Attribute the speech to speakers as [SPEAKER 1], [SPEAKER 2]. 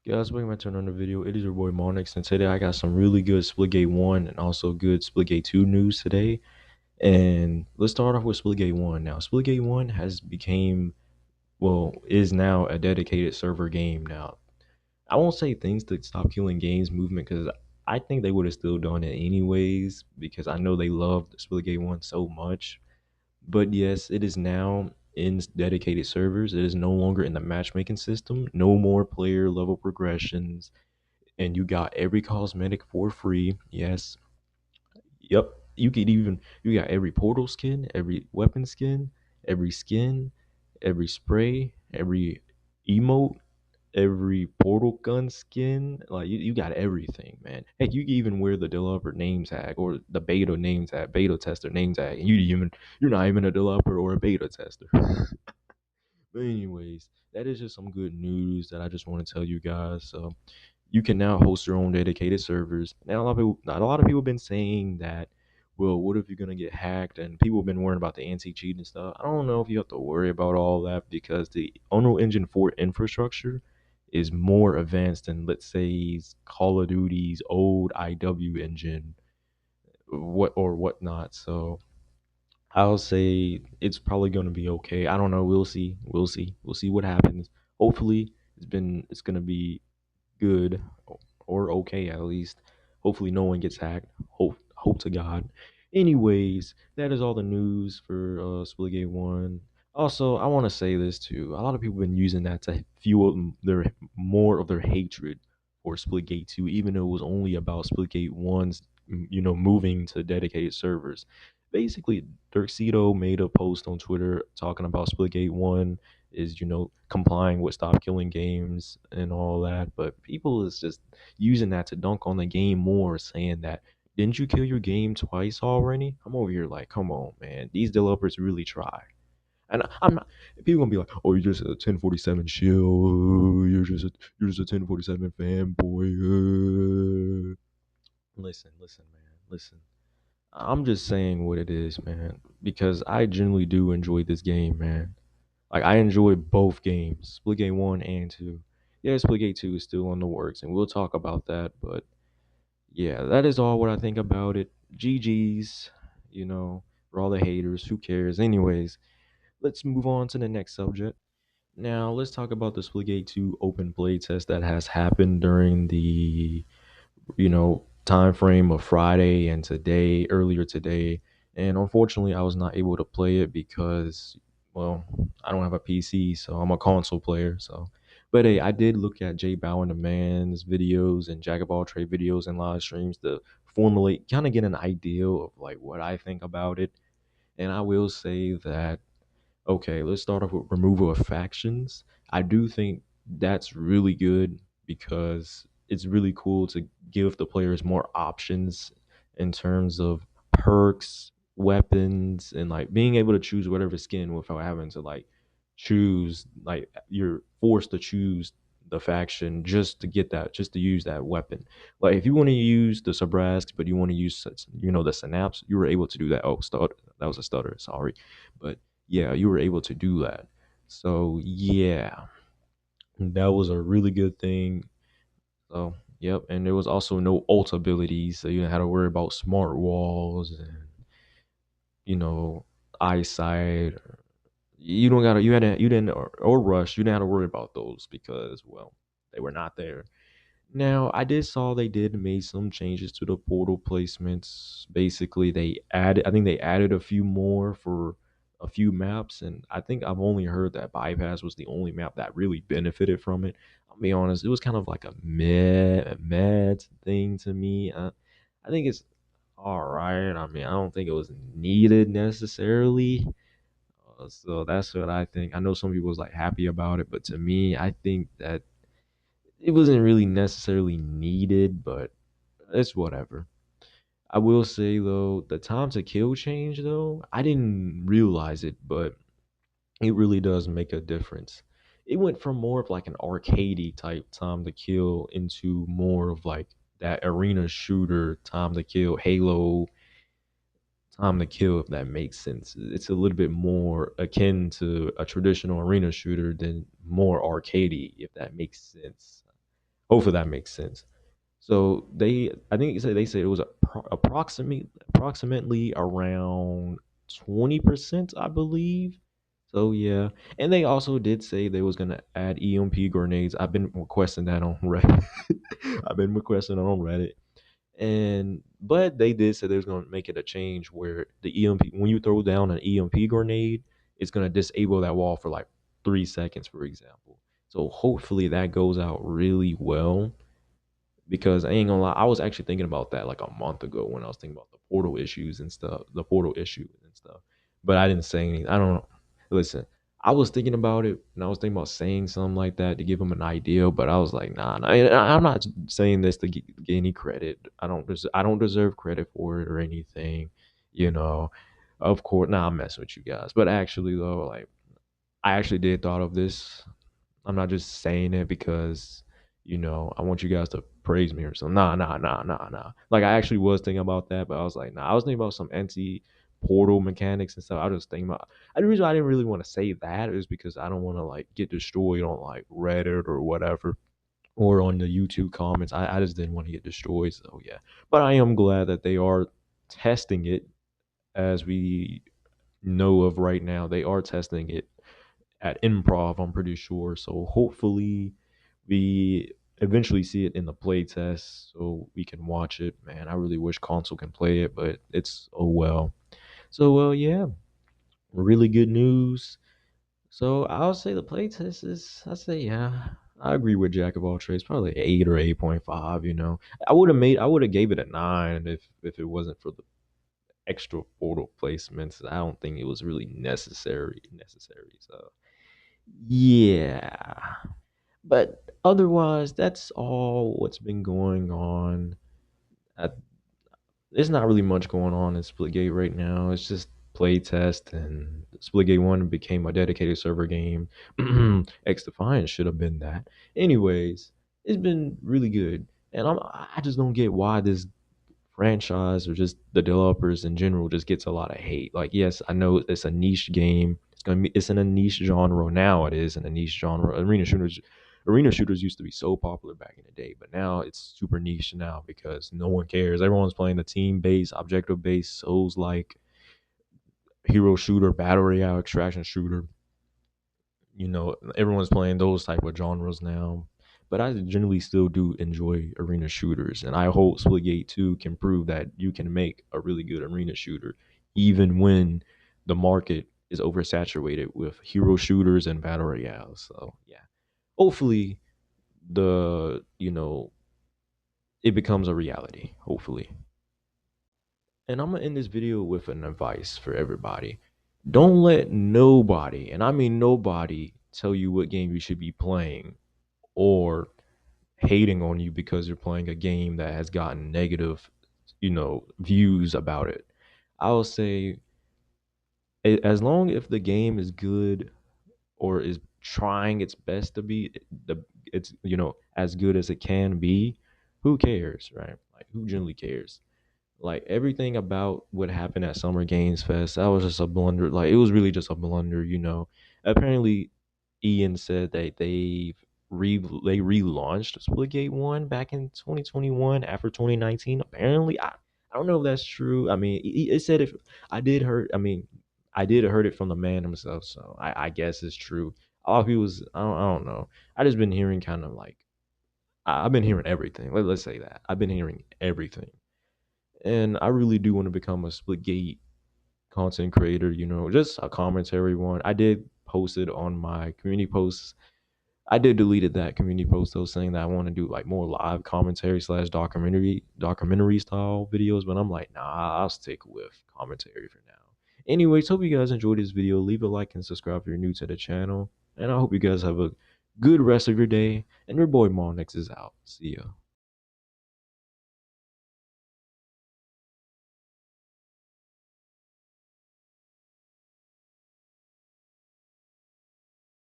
[SPEAKER 1] Guys, welcome back to another video. It is your boy Monix, and today I got some really good Splitgate 1 and also good Splitgate 2 news today. And let's start off with Splitgate 1. Now, Splitgate 1 is now a dedicated server game now. I won't say things to stop killing games movement because I think they would have still done it anyways because I know they loved Splitgate 1 so much. But yes, it is now in dedicated servers. It is no longer in the matchmaking system. No more player level progressions, and you got every cosmetic for free. Yes. Yep. You got every portal skin, every weapon skin, every spray, every emote, every portal gun skin. Like you got everything, man. Heck, you can even wear the developer name tag or the beta name tag, beta tester name tag, and you're not even a developer or a beta tester. But anyways, that is just some good news that I just want to tell you guys. So you can now host your own dedicated servers. Now, a lot of people have been saying that, well, what if you're gonna get hacked? And people have been worrying about the anti-cheat and stuff. I don't know if you have to worry about all that because the Unreal Engine 4 infrastructure is more advanced than, let's say, Call of Duty's old IW engine, whatnot. So I'll say it's probably gonna be okay. I don't know. We'll see. We'll see. We'll see what happens. Hopefully, it's gonna be good or okay at least. Hopefully no one gets hacked. Hope to God. Anyways, that is all the news for Splitgate 1. Also, I want to say this too. A lot of people have been using that to fuel their more of their hatred for Splitgate 2, even though it was only about Splitgate 1's moving to dedicated servers. Basically, Dirkcedo made a post on Twitter talking about Splitgate 1 is complying with stop killing games and all that, but people is just using that to dunk on the game more, saying that didn't you kill your game twice already? I'm over here like, come on, man, these developers really try. And I'm not. People gonna be like, "Oh, you're just a 1047 shill. You're just a 1047 fanboy." Listen, man. Listen. I'm just saying what it is, man, because I genuinely do enjoy this game, man. Like I enjoy both games, Splitgate 1 and 2. Yeah, Splitgate 2 is still on the works, and we'll talk about that. But yeah, that is all what I think about it. GG's, for all the haters. Who cares? Anyways, let's move on to the next subject. Now, let's talk about the Splitgate 2 open play test that has happened during the time frame of Friday and earlier today. And unfortunately, I was not able to play it because, well, I don't have a PC, so I'm a console player. So, but hey, I did look at Jay Bow and the Man's videos and Jack of all trade videos and live streams to formulate, kind of get an idea of like what I think about it. And I will say that, okay, let's start off with removal of factions. I do think that's really good because it's really cool to give the players more options in terms of perks, weapons, and like being able to choose whatever skin without having to like choose, like you're forced to choose the faction just to get that, just to use that weapon. Like if you want to use the Sabrask, but you want to use the Synapse, you were able to do that. Oh, that was a stutter. Sorry, but yeah, you were able to do that. So yeah, that was a really good thing. So yep, and there was also no ult abilities, so you didn't have to worry about smart walls and you know eyesight. You don't gotta, you didn't or rush. You didn't have to worry about those because well, they were not there. Now, I did saw they did made some changes to the portal placements. Basically, I think they added a few more for a few maps, and I think I've only heard that Bypass was the only map that really benefited from it. I'll be honest, it was kind of like a mad thing to me. I think it's all right. I mean, I don't think it was needed necessarily. So that's what I think. I know some people was like happy about it, but to me, I think that it wasn't really necessarily needed, but it's whatever. I will say though, the time to kill change though, I didn't realize it, but it really does make a difference. It went from more of like an arcadey type time to kill into more of like that arena shooter time to kill, Halo time to kill, if that makes sense. It's a little bit more akin to a traditional arena shooter than more arcadey, if that makes sense. Hopefully that makes sense. So I think they said it was approximately around 20%, I believe. So yeah, and they also did say they was gonna add EMP grenades. I've been requesting that on Reddit. I've been requesting it on Reddit, and but they did say they was gonna make it a change where the EMP, when you throw down an EMP grenade, it's gonna disable that wall for like 3 seconds, for example. So hopefully that goes out really well, because I ain't gonna lie, I was actually thinking about that like a month ago when I was thinking about the portal issues and stuff, the portal issue and stuff. But I didn't say anything. I don't know. Listen, I was thinking about it and I was thinking about saying something like that to give them an idea, but I was like, nah. And I'm not saying this to get any credit. I don't deserve credit for it or anything. You know, of course. Nah, I'm messing with you guys. But actually, though, like I actually did thought of this. I'm not just saying it because, I want you guys to praise me or something. Nah, nah, nah, nah, nah. Like I actually was thinking about that, but I was like, nah, I was thinking about some anti portal mechanics and stuff. I was just thinking about, the reason I didn't really want to say that is because I don't want to like get destroyed on like Reddit or whatever, or on the YouTube comments. I just didn't want to get destroyed. So yeah. But I am glad that they are testing it, as we know of right now. They are testing it at Improv, I'm pretty sure. So hopefully we eventually see it in the playtest so we can watch it. Man, I really wish console can play it, but it's oh well. So well, yeah, really good news. So I'll say the playtest is, I say yeah. I agree with Jack of all trades, probably 8 or 8.5. I would have gave it a 9 if it wasn't for the extra portal placements. I don't think it was really necessary. So yeah. But otherwise, that's all what's been going on. I, there's not really much going on in Splitgate right now. It's just playtest, and Splitgate 1 became a dedicated server game. X Defiance should have been that. Anyways, it's been really good. And I just don't get why this franchise or just the developers in general just gets a lot of hate. Like, yes, I know it's a niche game. It's in a niche genre now. It is in a niche genre. Arena shooters used to be so popular back in the day, but now it's super niche now because no one cares. Everyone's playing the team based, objective based, souls like hero shooter, battle royale, extraction shooter. Everyone's playing those type of genres now. But I generally still do enjoy arena shooters, and I hope Splitgate 2 can prove that you can make a really good arena shooter, even when the market is oversaturated with hero shooters and battle royales. So yeah, hopefully the it becomes a reality. Hopefully. And I'm gonna end this video with an advice for everybody. Don't let nobody, and I mean nobody, tell you what game you should be playing, or hating on you because you're playing a game that has gotten negative, views about it. I will say, as long if the game is good or is trying its best to be it's as good as it can be, who cares, right? Like, who generally cares? Like, everything about what happened at Summer Games Fest, that was just a blunder. Like, it was really just a blunder. Apparently, Ian said that they relaunched Splitgate 1 back in 2021 after 2019. Apparently, I don't know if that's true. I mean, it said, if I did heard. I mean, I did heard it from the man himself, so I guess it's true. All he was, I don't know. I just been hearing kind of like, I've been hearing everything. Let's say that I've been hearing everything, and I really do want to become a Splitgate content creator. Just a commentary one. I did post it on my community posts. I did deleted that community post though, saying that I want to do like more live commentary slash documentary style videos. But I'm like, nah, I'll stick with commentary for now. Anyways, hope you guys enjoyed this video. Leave a like and subscribe if you're new to the channel. And I hope you guys have a good rest of your day. And your boy Monix is out. See ya.